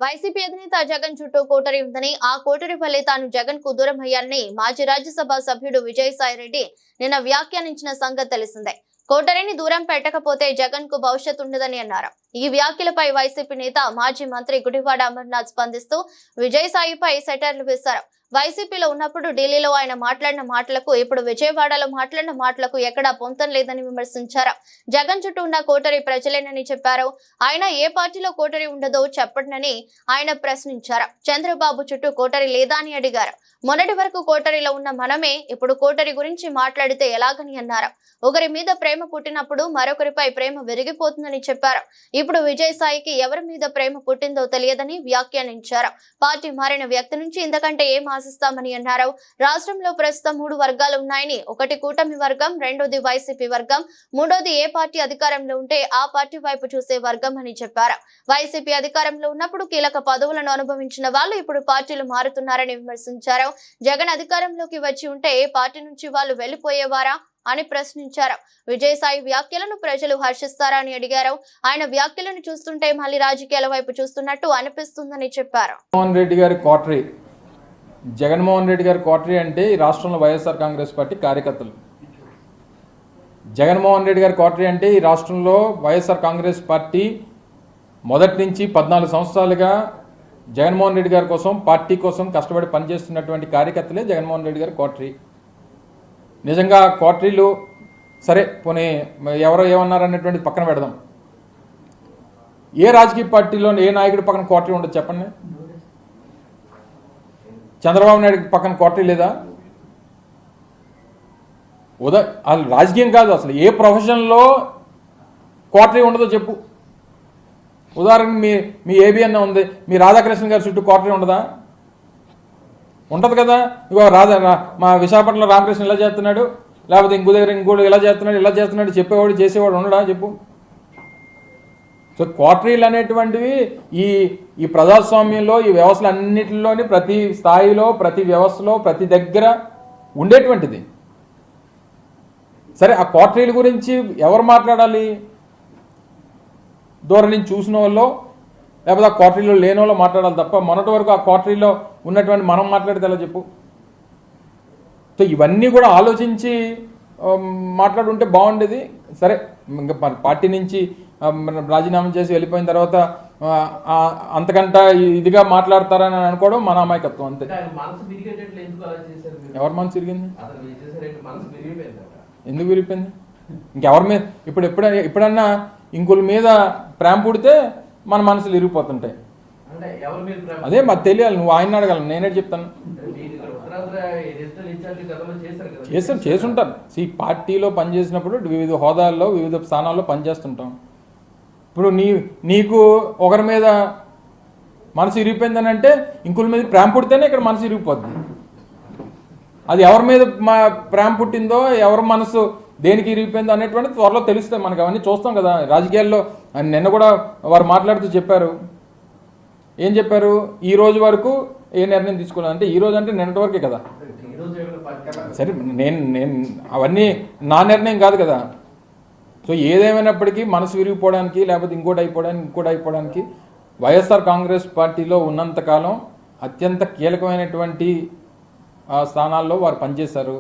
YCP అధినేత జగన్ చుట్టూ coterie ఉందని, ఆ కోటరీ వల్లే తాను జగన్ కు దూరం అయ్యానని మాజీ రాజ్యసభ సభ్యుడు విజయసాయిరెడ్డి నిన్న వ్యాఖ్యానించిన సంగతి తెలిసిందే. కోటరీని దూరం పెట్టకపోతే జగన్ కు భవిష్యత్తు ఉండదని అన్నారు. ఈ వ్యాఖ్యలపై వైసీపీ నేత మాజీ మంత్రి గుడివాడ అమర్నాథ్ స్పందిస్తూ విజయసాయిపై సెటైర్లు వేశారు. వైసీపీలో ఉన్నప్పుడు ఢిల్లీలో ఆయన మాట్లాడిన మాటలకు, ఇప్పుడు విజయవాడలో మాట్లాడిన మాటలకు ఎక్కడా పొంతం లేదని విమర్శించారు. జగన్ చుట్టూ ఉన్న కోటరీ ప్రజలేనని చెప్పారు. ఆయన ఏ పార్టీలో కోటరీ ఉండదో చెప్పండని ఆయన ప్రశ్నించారు. చంద్రబాబు చుట్టూ కోటరీ లేదా అని అడిగారు. మొన్నటి వరకు కోటరీలో ఉన్న మనమే ఇప్పుడు కోటరీ గురించి మాట్లాడితే ఎలాగని అన్నారు. ఒకరి మీద ప్రేమ పుట్టినప్పుడు మరొకరిపై ప్రేమ విరిగిపోతుందని చెప్పారు. ఇప్పుడు విజయసాయికి ఎవరి మీద ప్రేమ పుట్టిందో తెలియదని వ్యాఖ్యానించారు. పార్టీ మారిన వ్యక్తి నుంచి ఇంతకంటే ఏం ఆశిస్తామని అన్నారు. రాష్ట్రంలో ప్రస్తుతం 3 వర్గాలు ఉన్నాయని, ఒకటి కూటమి వర్గం, రెండోది వైసీపీ వర్గం, మూడోది ఏ పార్టీ అధికారంలో ఉంటే ఆ పార్టీ వైపు చూసే వర్గం అని చెప్పారు. వైసీపీ అధికారంలో ఉన్నప్పుడు కీలక పదవులను అనుభవించిన వాళ్ళు ఇప్పుడు పార్టీలు మారుతున్నారని విమర్శించారు. జగన్ అధికారంలోకి వచ్చి ఉంటే ఏ పార్టీ నుంచి వాళ్ళు వెళ్లిపోయేవారా అని ప్రశ్నించారు. విజయసాయి వ్యాఖ్యలను ప్రజలు హర్షిస్తారా అని అడిగారు. ఆయన వ్యాఖ్యలను చూస్తుంటే మళ్ళీ రాజకీయాల వైపు చూస్తున్నట్టు అనిపిస్తుందని చెప్పారు. జగన్మోహన్ రెడ్డి గారి కోటరీ అంటే ఈ రాష్ట్రంలో వైఎస్ఆర్ కాంగ్రెస్ పార్టీ కార్యకర్తలు. జగన్మోహన్ రెడ్డి గారి కోటరీ అంటే ఈ రాష్ట్రంలో వైఎస్ఆర్ కాంగ్రెస్ పార్టీ మొదటి నుంచి 14 సంవత్సరాలుగా జగన్మోహన్ రెడ్డి గారి కోసం, పార్టీ కోసం కష్టపడి పనిచేస్తున్నటువంటి కార్యకర్తలే జగన్మోహన్ రెడ్డి గారి కోటరీ. నిజంగా కోటరీలు సరే పోనీ ఎవరో ఏమన్నారనేటువంటి పక్కన పెడదాం. ఏ రాజకీయ పార్టీలో ఏ నాయకుడి పక్కన కోటరీ ఉండదు చెప్పండి. చంద్రబాబు నాయుడు పక్కన కోటరీ లేదా? అది రాజకీయం కాదు, అసలు ఏ ప్రొఫెషన్లో కోటరీ ఉండదో చెప్పు. ఉదాహరణకు మీ ఏబిఎన్ ఉంది, మీ రాధాకృష్ణ గారి చుట్టూ కోటరీ ఉండదా? ఉంటుంది కదా. ఇగో మా విశాఖపట్నంలో రామకృష్ణ ఇలా చేస్తున్నాడు, లేకపోతే ఇంకో దగ్గర ఇంకోటి ఇలా చేస్తున్నాడు చెప్పేవాడు చేసేవాడు ఉండడా చెప్పు. సో కోటరీలు అనేటువంటివి ఈ ప్రజాస్వామ్యంలో, ఈ వ్యవస్థలు అన్నింటిలోని ప్రతి స్థాయిలో, ప్రతి వ్యవస్థలో, ప్రతి దగ్గర ఉండేటువంటిది. సరే, ఆ కోటరీల గురించి ఎవరు మాట్లాడాలి? దూరం నుంచి చూసిన వాళ్ళు, లేకపోతే ఆ కోటరీలో లేని వాళ్ళు మాట్లాడాలి తప్ప మొన్నటి వరకు ఆ కోటరీలో ఉన్నటువంటి మనం మాట్లాడితే ఎలా చెప్పు. సో ఇవన్నీ కూడా ఆలోచించి మాట్లాడుంటే బాగుండేది. సరే, ఇంకా పార్టీ నుంచి రాజీనామా చేసి వెళ్ళిపోయిన తర్వాత అంతకంటే ఇదిగా మాట్లాడతారని అనుకోవడం మన అమాయకత్వం అంతే. ఎవరి మనసు విరిగింది? ఎందుకు విరిగిపోయింది? ఇంకెవరి మీద ఎప్పుడన్నా ఇంకొల మీద ప్రేమ పుడితే మన మనసులు విరిగిపోతుంటాయి. అదే మాకు తెలియాలి. నువ్వు ఆయన అడగాలి, నేనే చెప్తాను. చేసుంటారు. పార్టీలో పనిచేసినప్పుడు వివిధ హోదాల్లో, వివిధ స్థానాల్లో పనిచేస్తుంటాం. ఇప్పుడు నీకు ఒకరి మీద మనసు ఇరిగిపోయిందని అంటే ఇంకొక మీద ప్రేమ పుడితేనే ఇక్కడ మనసు ఇరిగిపోద్ది. అది ఎవరి మీద ప్రేమ పుట్టిందో, ఎవరి మనసు దేనికి ఇరిగిపోయిందో అనేటువంటి త్వరలో తెలుస్తాయి మనకు. అవన్నీ చూస్తాం కదా రాజకీయాల్లో. నిన్న కూడా వారు మాట్లాడుతూ చెప్పారు. ఏం చెప్పారు? ఈ రోజు వరకు ఏ నిర్ణయం తీసుకోలేదు అంటే, ఈ రోజు అంటే నిన్నటి వరకే కదా. సరే, నేను అవన్నీ నా నిర్ణయం కాదు కదా. సో ఏదేమైనప్పటికీ మనసు విరిగిపోవడానికి, లేకపోతే ఇంకోటి అయిపోవడానికి వైఎస్ఆర్ కాంగ్రెస్ పార్టీలో ఉన్నంతకాలం అత్యంత కీలకమైనటువంటి స్థానాల్లో వారు పనిచేశారు.